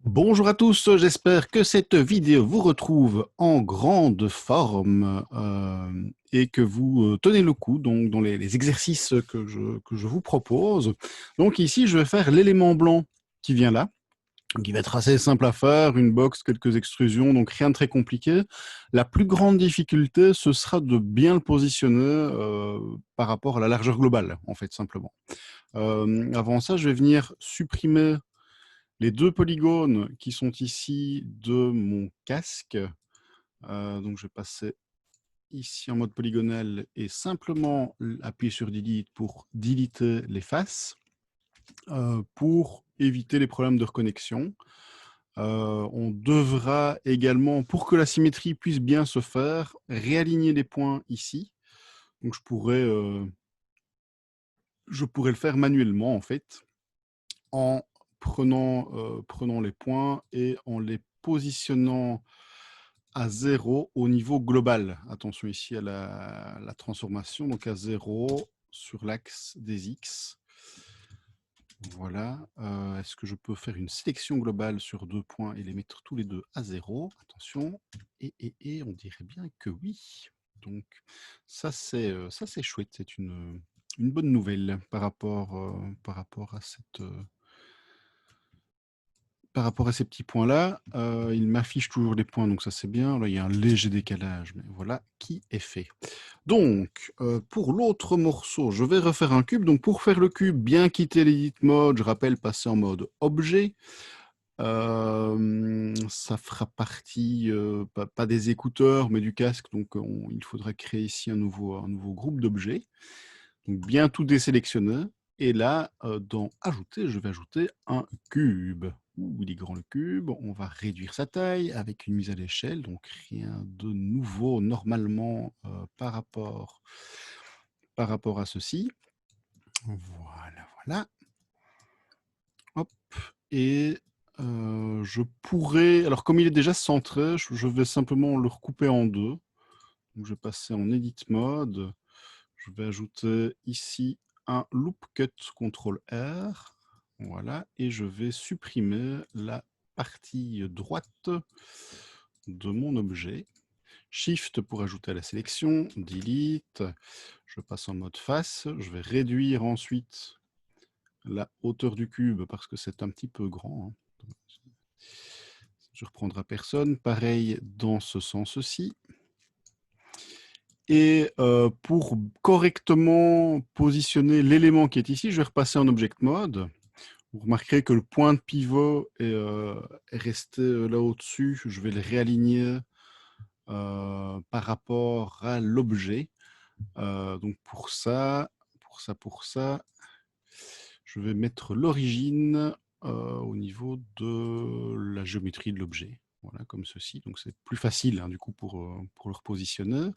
Bonjour à tous, j'espère que cette vidéo vous retrouve en grande forme et que vous tenez le coup donc, dans les exercices que je vous propose. Donc ici, je vais faire l'élément blanc qui vient là, qui va être assez simple à faire, une box, quelques extrusions, donc rien de très compliqué. La plus grande difficulté, ce sera de bien le positionner par rapport à la largeur globale, en fait, simplement. Avant ça, je vais venir supprimer les deux polygones qui sont ici de mon casque. Donc je vais passer ici en mode polygonal et simplement appuyer sur Delete pour deleter les faces, pour éviter les problèmes de reconnexion. On devra également, pour que la symétrie puisse bien se faire, réaligner les points ici. Donc je pourrais le faire manuellement en fait, en prenant les points et en les positionnant à 0 au niveau global. Attention ici à la transformation, donc à 0 sur l'axe des X. Voilà. Est-ce que je peux faire une sélection globale sur 2 points et les mettre tous les deux à 0? Attention. Et on dirait bien que oui. Donc ça c'est chouette, c'est une bonne nouvelle par rapport à par rapport à ces petits points-là. Il m'affiche toujours les points, donc ça c'est bien. Là, il y a un léger décalage, mais voilà qui est fait. Donc, pour l'autre morceau, je vais refaire un cube. Donc, pour faire le cube, bien quitter l'edit mode, je rappelle, passer en mode objet. Ça fera partie, pas des écouteurs, mais du casque. Donc, il faudra créer ici un nouveau groupe d'objets. Donc, bien tout désélectionner. Et là, dans Ajouter, je vais ajouter un cube. Ouh, il est grand le cube. On va réduire sa taille avec une mise à l'échelle. Donc, rien de nouveau normalement par rapport à ceci. Voilà, voilà. Hop. Et je pourrais... Alors, comme il est déjà centré, je vais simplement le recouper en deux. Donc, je vais passer en Edit Mode. Je vais ajouter ici un Loop Cut CTRL-R. Voilà. Et je vais supprimer la partie droite de mon objet. Shift pour ajouter à la sélection. Delete. Je passe en mode face. Je vais réduire ensuite la hauteur du cube parce que c'est un petit peu grand. Je reprendrai personne. Pareil dans ce sens-ci. Et pour correctement positionner l'élément qui est ici, je vais repasser en Object Mode. Vous remarquerez que le point de pivot est resté là au-dessus. Je vais le réaligner par rapport à l'objet. Donc pour ça, je vais mettre l'origine au niveau de la géométrie de l'objet. Voilà, comme ceci. Donc c'est plus facile du coup pour le repositionner.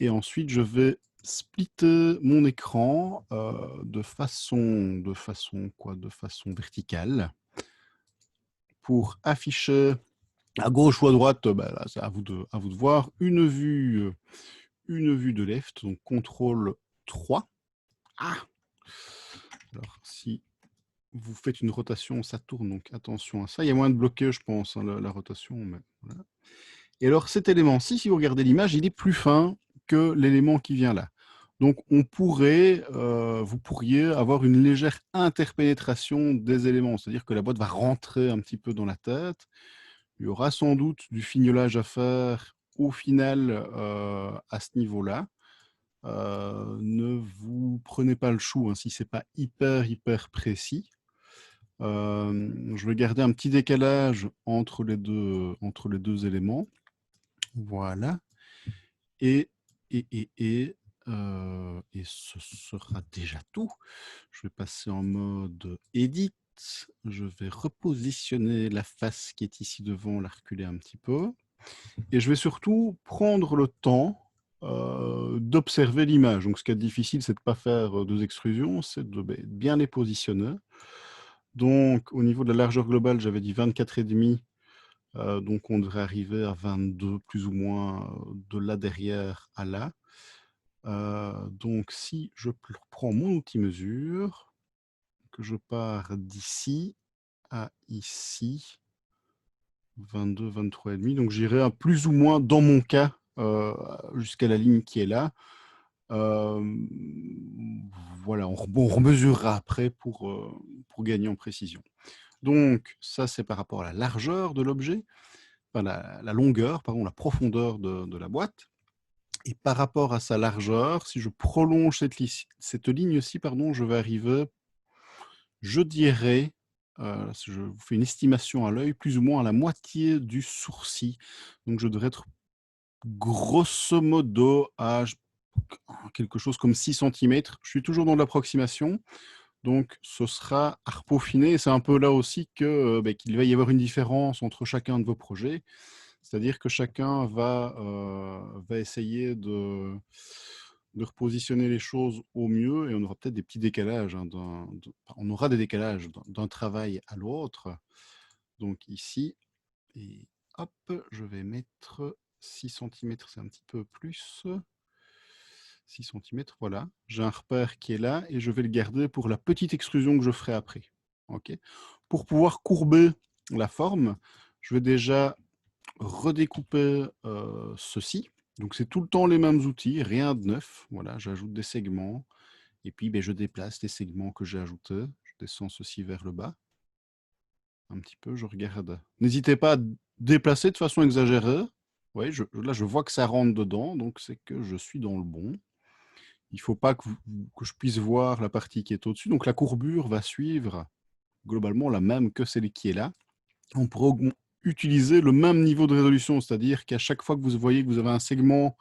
Et ensuite, je vais splitter mon écran de façon verticale pour afficher à gauche ou à droite, là, c'est à vous de voir, une vue de left, donc CTRL 3. Ah, alors si vous faites une rotation, ça tourne, donc attention à ça. Il y a moyen de bloquer, je pense, la rotation. Mais voilà. Et alors cet élément-ci, si vous regardez l'image, il est plus fin que l'élément qui vient là. Donc vous pourriez avoir une légère interpénétration des éléments, c'est-à-dire que la boîte va rentrer un petit peu dans la tête. Il y aura sans doute du fignolage à faire au final à ce niveau-là. Ne vous prenez pas le chou si ce n'est pas hyper précis. Je vais garder un petit décalage entre les deux éléments. Voilà. Et, et ce sera déjà tout. Je vais passer en mode Edit. Je vais repositionner la face qui est ici devant, la reculer un petit peu. Et je vais surtout prendre le temps d'observer l'image. Donc ce qui est difficile, c'est de ne pas faire deux extrusions, c'est de bien les positionner. Donc au niveau de la largeur globale, j'avais dit 24,5. Donc on devrait arriver à 22 plus ou moins de là derrière à là. Donc si je reprends mon outil mesure, que je pars d'ici à ici, 22, 23,5. Donc, j'irai plus ou moins, dans mon cas, jusqu'à la ligne qui est là. Voilà, on remesurera après pour gagner en précision. Donc, ça, c'est par rapport à la largeur de l'objet, enfin, la longueur, pardon, la profondeur de la boîte. Et par rapport à sa largeur, si je prolonge cette ligne-ci, pardon, je vais arriver, je dirais, si je vous fais une estimation à l'œil, plus ou moins à la moitié du sourcil. Donc, je devrais être grosso modo à quelque chose comme 6 centimètres. Je suis toujours dans l'approximation. Donc, ce sera à repeaufiner. C'est un peu là aussi qu'il va y avoir une différence entre chacun de vos projets. C'est-à-dire que chacun va essayer de repositionner les choses au mieux et on aura peut-être des petits décalages. On aura des décalages d'un travail à l'autre. Donc ici, et hop, je vais mettre 6 centimètres, c'est un petit peu plus. 6 centimètres, voilà. J'ai un repère qui est là et je vais le garder pour la petite extrusion que je ferai après. Ok. Pour pouvoir courber la forme, je vais déjà redécouper ceci. Donc c'est tout le temps les mêmes outils, rien de neuf. Voilà, j'ajoute des segments et puis je déplace les segments que j'ai ajoutés. Je descends ceci vers le bas. Un petit peu, je regarde. N'hésitez pas à déplacer de façon exagérée. Oui, là je vois que ça rentre dedans, donc c'est que je suis dans le bon. Il ne faut pas que je puisse voir la partie qui est au-dessus. Donc la courbure va suivre globalement la même que celle qui est là. On pourrait utiliser le même niveau de résolution, c'est-à-dire qu'à chaque fois que vous voyez que vous avez un segment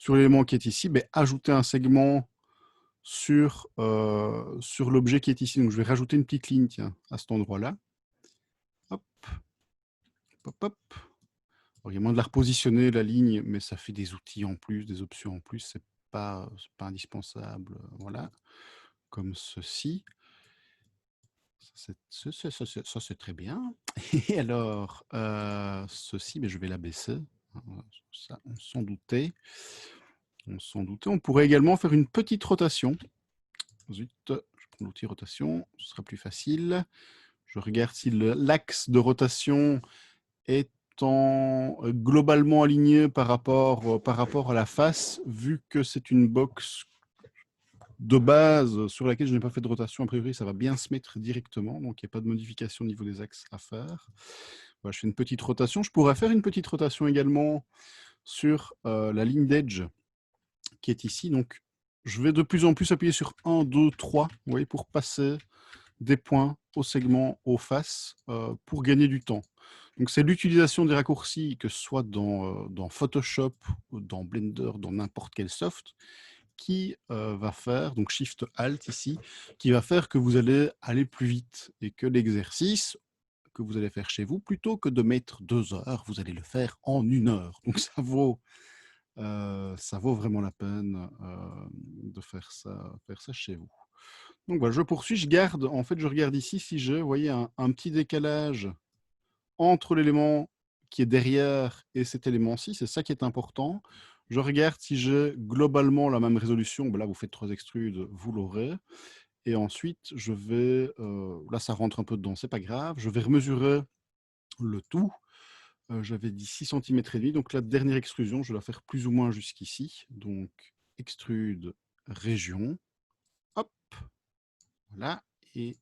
sur l'élément qui est ici, ajoutez un segment sur l'objet qui est ici. Donc je vais rajouter une petite ligne tiens, à cet endroit-là. Hop, hop, hop. Alors, il y a moyen de la repositionner, la ligne, mais ça fait des outils en plus, des options en plus. C'est pas indispensable. Voilà, comme ceci. Ça, c'est très bien. Et alors, ceci, je vais l'abaisser. Ça, on s'en doutait. On s'en doutait. On pourrait également faire une petite rotation. Zut, je prends l'outil rotation, ce sera plus facile. Je regarde si l'axe de rotation est globalement aligné par rapport à la face, vu que c'est une box de base sur laquelle je n'ai pas fait de rotation. A priori, ça va bien se mettre directement, donc il n'y a pas de modification au niveau des axes à faire. Voilà, je fais une petite rotation. Je pourrais faire une petite rotation également sur la ligne d'edge qui est ici. Donc, je vais de plus en plus appuyer sur 1, 2, 3, vous voyez, pour passer des points au segment, aux faces, pour gagner du temps. Donc, c'est l'utilisation des raccourcis, que ce soit dans Photoshop, dans Blender, dans n'importe quel soft, qui va faire, donc Shift Alt ici, qui va faire que vous allez aller plus vite et que l'exercice que vous allez faire chez vous, plutôt que de mettre 2 heures, vous allez le faire en 1 heure. Donc ça vaut vraiment la peine de faire ça chez vous. Donc voilà, je poursuis, je regarde ici si j'ai, vous voyez, un petit décalage entre l'élément qui est derrière et cet élément-ci, c'est ça qui est important. Je regarde si j'ai globalement la même résolution. Là, vous faites 3 extrudes, vous l'aurez. Et ensuite, je vais, là, ça rentre un peu dedans, c'est pas grave. Je vais remesurer le tout. J'avais dit 6 centimètres et demi. Donc la dernière extrusion, je vais la faire plus ou moins jusqu'ici. Donc extrude région. Hop, voilà. Et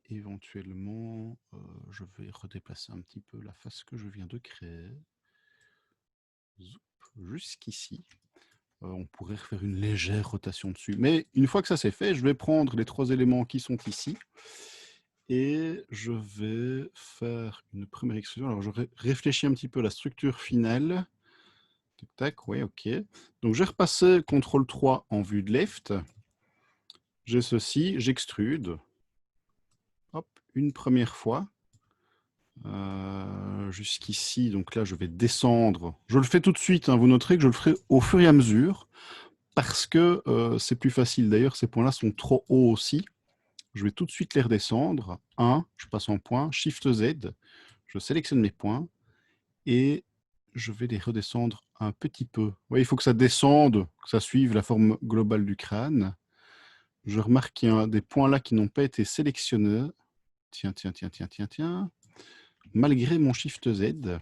éventuellement, je vais redéplacer un petit peu la face que je viens de créer. Jusqu'ici. On pourrait faire une légère rotation dessus. Mais une fois que ça c'est fait, je vais prendre les 3 éléments qui sont ici et je vais faire une première extrusion. Alors, je réfléchis un petit peu à la structure finale. Tac, tac, ouais, ok. Donc, je vais repasser CTRL 3 en vue de left. J'ai ceci, j'extrude. Hop, une première fois. Jusqu'ici, donc là, je vais descendre. Je le fais tout de suite, hein, vous noterez que je le ferai au fur et à mesure. Parce que c'est plus facile. D'ailleurs, ces points-là sont trop hauts aussi. Je vais tout de suite les redescendre. 1, je passe en point, Shift Z, je sélectionne mes points et je vais les redescendre un petit peu. Ouais, il faut que ça descende, que ça suive la forme globale du crâne. Je remarque qu'il y a des points là qui n'ont pas été sélectionnés. Tiens. malgré mon Shift Z.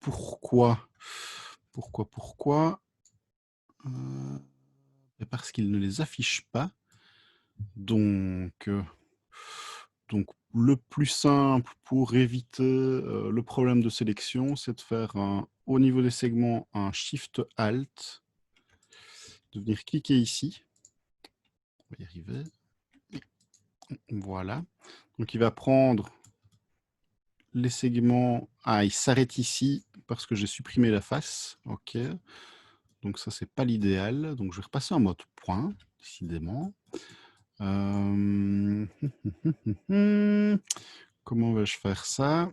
Pourquoi? Parce qu'il ne les affiche pas. Donc, le plus simple pour éviter le problème de sélection, c'est de faire au niveau des segments un Shift Alt, de venir cliquer ici. On va y arriver. Voilà. Donc il va prendre les segments. Ah, il s'arrête ici parce que j'ai supprimé la face. OK. Donc ça, c'est pas l'idéal. Donc je vais repasser en mode point, décidément. Comment vais-je faire ça?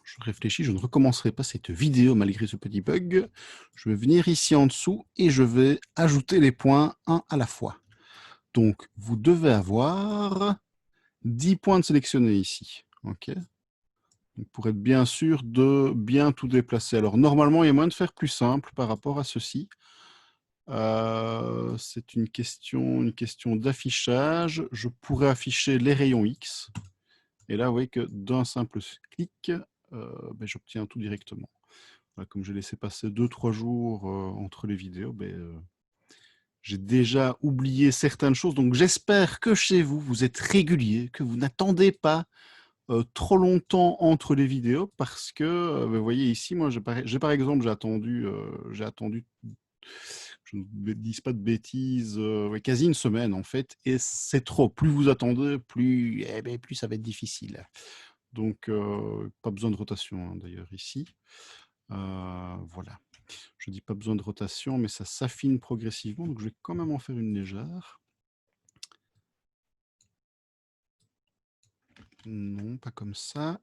Je réfléchis, je ne recommencerai pas cette vidéo malgré ce petit bug. Je vais venir ici en dessous et je vais ajouter les points un à la fois. Donc, vous devez avoir 10 points de sélectionnés ici. OK. Donc, pour être bien sûr de bien tout déplacer. Alors, normalement, il y a moyen de faire plus simple par rapport à ceci. C'est une question d'affichage. Je pourrais afficher les rayons X. Et là, vous voyez que d'un simple clic, j'obtiens tout directement. Voilà, comme j'ai laissé passer 2-3 jours entre les vidéos, j'ai déjà oublié certaines choses. Donc j'espère que chez vous, vous êtes régulier, que vous n'attendez pas trop longtemps entre les vidéos, parce que, vous voyez ici, moi, j'ai par exemple, j'ai attendu, je ne dis pas de bêtises, quasi une semaine en fait, et c'est trop. Plus vous attendez, plus ça va être difficile. Donc, pas besoin de rotation, hein, d'ailleurs, ici. Voilà. Je dis pas besoin de rotation, mais ça s'affine progressivement. Donc, je vais quand même en faire une légère. Non, pas comme ça.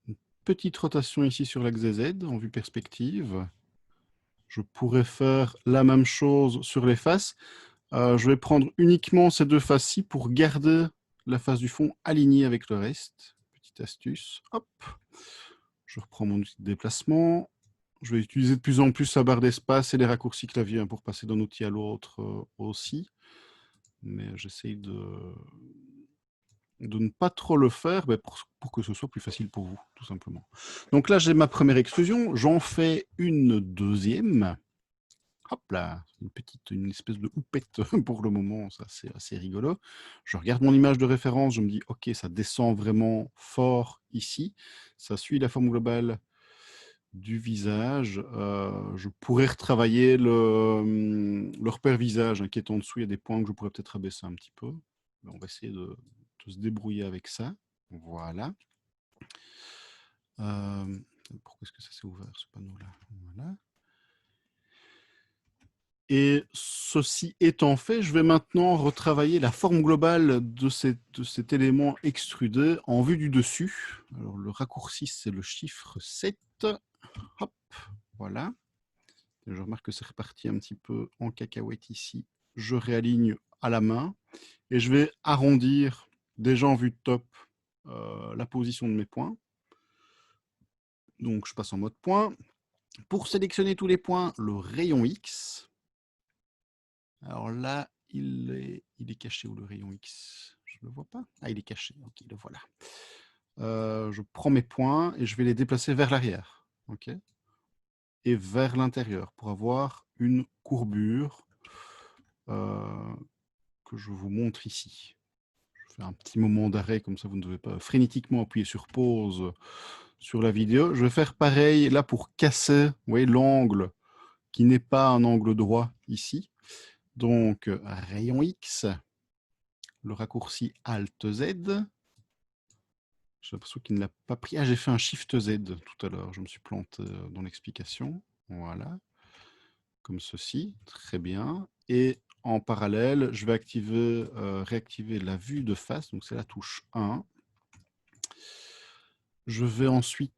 Une petite rotation ici sur l'axe Z en vue perspective. Je pourrais faire la même chose sur les faces. Je vais prendre uniquement ces deux faces-ci pour garder la face du fond alignée avec le reste. Petite astuce. Hop. Je reprends mon outil de déplacement. Je vais utiliser de plus en plus la barre d'espace et les raccourcis clavier pour passer d'un outil à l'autre aussi. Mais j'essaye de ne pas trop le faire pour que ce soit plus facile pour vous, tout simplement. Donc là, j'ai ma première extrusion. J'en fais une deuxième. Hop là, une espèce de houppette pour le moment, ça c'est assez rigolo. Je regarde mon image de référence, je me dis, ok, ça descend vraiment fort ici. Ça suit la forme globale du visage. Je pourrais retravailler le repère visage qui est en dessous. Il y a des points que je pourrais peut-être abaisser un petit peu. Mais on va essayer de se débrouiller avec ça. Voilà. Pourquoi est-ce que ça s'est ouvert, ce panneau-là? Voilà. Et ceci étant fait, je vais maintenant retravailler la forme globale de cet élément extrudé en vue du dessus. Alors, le raccourci, c'est le chiffre 7. Hop, voilà. Et je remarque que c'est reparti un petit peu en cacahuète ici. Je réaligne à la main et je vais arrondir déjà en vue de top la position de mes points. Donc, je passe en mode point. Pour sélectionner tous les points, le rayon X. Alors là, il est caché où le rayon X? Je ne le vois pas. Ah, il est caché. Ok, le voilà. Je prends mes points et je vais les déplacer vers l'arrière. Ok. Et vers l'intérieur pour avoir une courbure que je vous montre ici. Je fais un petit moment d'arrêt, comme ça vous ne devez pas frénétiquement appuyer sur pause sur la vidéo. Je vais faire pareil là pour casser, vous voyez, l'angle qui n'est pas un angle droit ici. Donc, rayon X, le raccourci Alt Z. J'ai l'impression qu'il ne l'a pas pris. Ah, j'ai fait un Shift Z tout à l'heure. Je me suis planté dans l'explication. Voilà. Comme ceci. Très bien. Et en parallèle, je vais réactiver la vue de face. Donc, c'est la touche 1. Je vais ensuite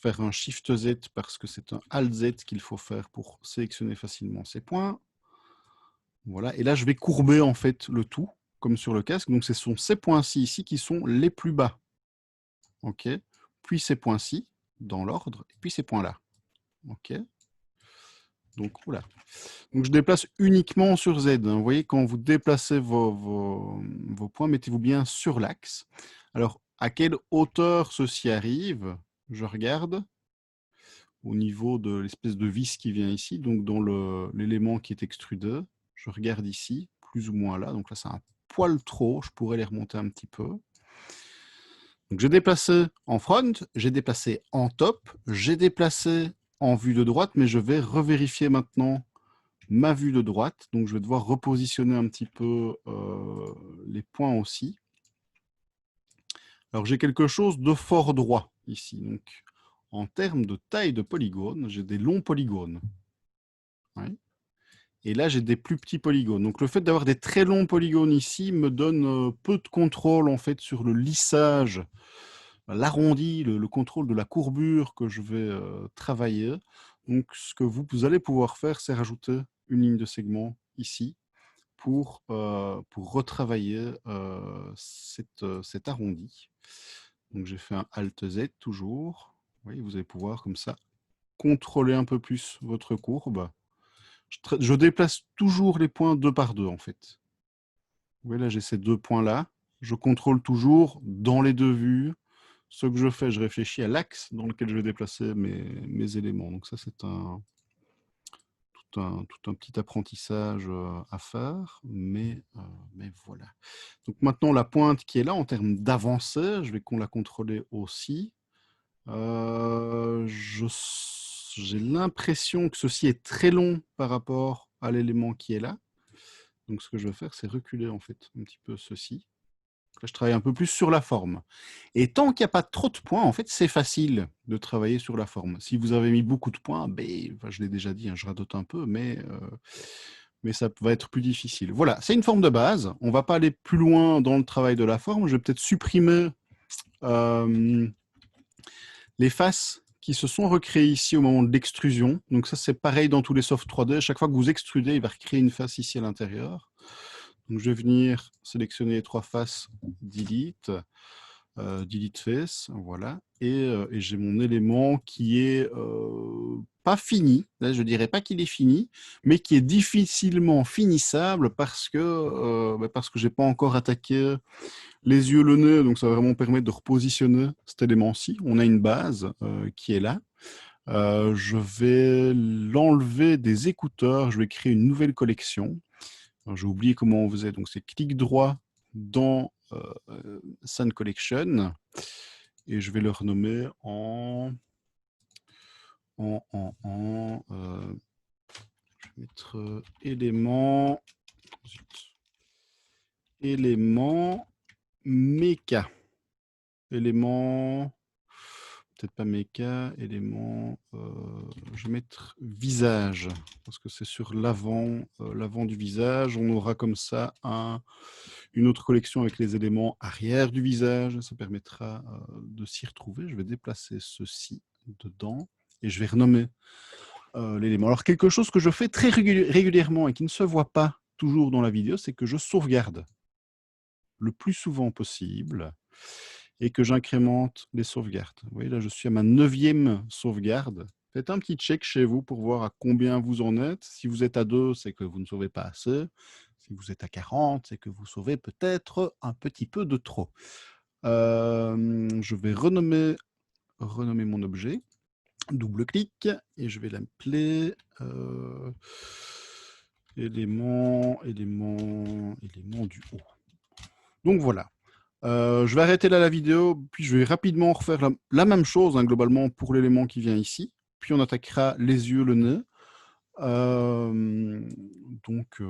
faire un Shift Z parce que c'est un Alt Z qu'il faut faire pour sélectionner facilement ces points. Voilà. Et là, je vais courber en fait le tout, comme sur le casque. Donc, ce sont ces points-ci ici qui sont les plus bas. OK. Puis ces points-ci, dans l'ordre, et puis ces points-là. OK. Donc, voilà. Donc, je déplace uniquement sur Z. Hein. Vous voyez, quand vous déplacez vos points, mettez-vous bien sur l'axe. Alors, à quelle hauteur ceci arrive? Je regarde au niveau de l'espèce de vis qui vient ici, donc dans l'élément qui est extrudé. Je regarde ici, plus ou moins là. Donc là, c'est un poil trop. Je pourrais les remonter un petit peu. Donc, j'ai déplacé en front, j'ai déplacé en top, j'ai déplacé en vue de droite, mais je vais revérifier maintenant ma vue de droite. Donc, je vais devoir repositionner un petit peu les points aussi. Alors, j'ai quelque chose de fort droit ici. Donc, en termes de taille de polygone, j'ai des longs polygones. Ouais. Et là, j'ai des plus petits polygones. Donc, le fait d'avoir des très longs polygones ici me donne peu de contrôle en fait sur le lissage, l'arrondi, le contrôle de la courbure que je vais travailler. Donc, ce que vous allez pouvoir faire, c'est rajouter une ligne de segment ici pour retravailler cet arrondi. Donc, j'ai fait un Alt Z toujours. Oui, vous allez pouvoir comme ça contrôler un peu plus votre courbe. Je déplace toujours les points deux par deux en fait. Vous voyez là, j'ai ces deux points-là. Je contrôle toujours dans les deux vues. Ce que je fais, je réfléchis à l'axe dans lequel je vais déplacer mes éléments. Donc ça, c'est tout un petit apprentissage à faire, mais voilà. Donc maintenant, la pointe qui est là, en termes d'avancée, je vais la contrôler aussi. J'ai l'impression que ceci est très long par rapport à l'élément qui est là. Donc ce que je vais faire, c'est reculer en fait un petit peu ceci. Là, je travaille un peu plus sur la forme. Et tant qu'il n'y a pas trop de points, en fait, c'est facile de travailler sur la forme. Si vous avez mis beaucoup de points, enfin, je l'ai déjà dit, hein, je radote un peu, mais ça va être plus difficile. Voilà, c'est une forme de base. On ne va pas aller plus loin dans le travail de la forme. Je vais peut-être supprimer les faces qui se sont recréées ici au moment de l'extrusion. Donc ça, c'est pareil dans tous les softs 3D. À chaque fois que vous extrudez, il va recréer une face ici à l'intérieur. Donc je vais venir sélectionner les trois faces, delete, delete face, voilà. Et j'ai mon élément qui est pas fini. Là, je dirais pas qu'il est fini, mais qui est difficilement finissable parce que j'ai pas encore attaqué les yeux, le nez. Donc ça va vraiment permettre de repositionner cet élément-ci. On a une base qui est là. Je vais l'enlever des écouteurs. Je vais créer une nouvelle collection. J'ai oublié comment on faisait. Donc c'est clic droit dans Sun Collection et je vais le renommer je vais mettre élément méca. Peut-être pas méca, je vais mettre visage, parce que c'est sur l'avant du visage. On aura comme ça une autre collection avec les éléments arrière du visage. Ça permettra de s'y retrouver. Je vais déplacer ceci dedans et je vais renommer l'élément. Alors, quelque chose que je fais très régulièrement et qui ne se voit pas toujours dans la vidéo, c'est que je sauvegarde le plus souvent possible et que j'incrémente les sauvegardes. Vous voyez, là, je suis à ma 9e sauvegarde. Faites un petit check chez vous pour voir à combien vous en êtes. Si vous êtes à 2, c'est que vous ne sauvez pas assez. Si vous êtes à 40, c'est que vous sauvez peut-être un petit peu de trop. Je vais renommer mon objet. Double-clic et je vais l'appeler élément du haut. Donc voilà. Je vais arrêter là la vidéo, puis je vais rapidement refaire la même chose, hein, globalement, pour l'élément qui vient ici. Puis on attaquera les yeux, le nez. Donc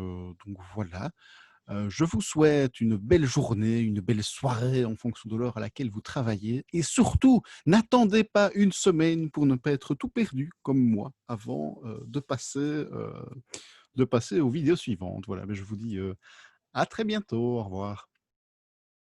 voilà. Je vous souhaite une belle journée, une belle soirée en fonction de l'heure à laquelle vous travaillez. Et surtout, n'attendez pas une semaine pour ne pas être tout perdu comme moi avant de passer aux vidéos suivantes. Voilà, mais je vous dis à très bientôt. Au revoir.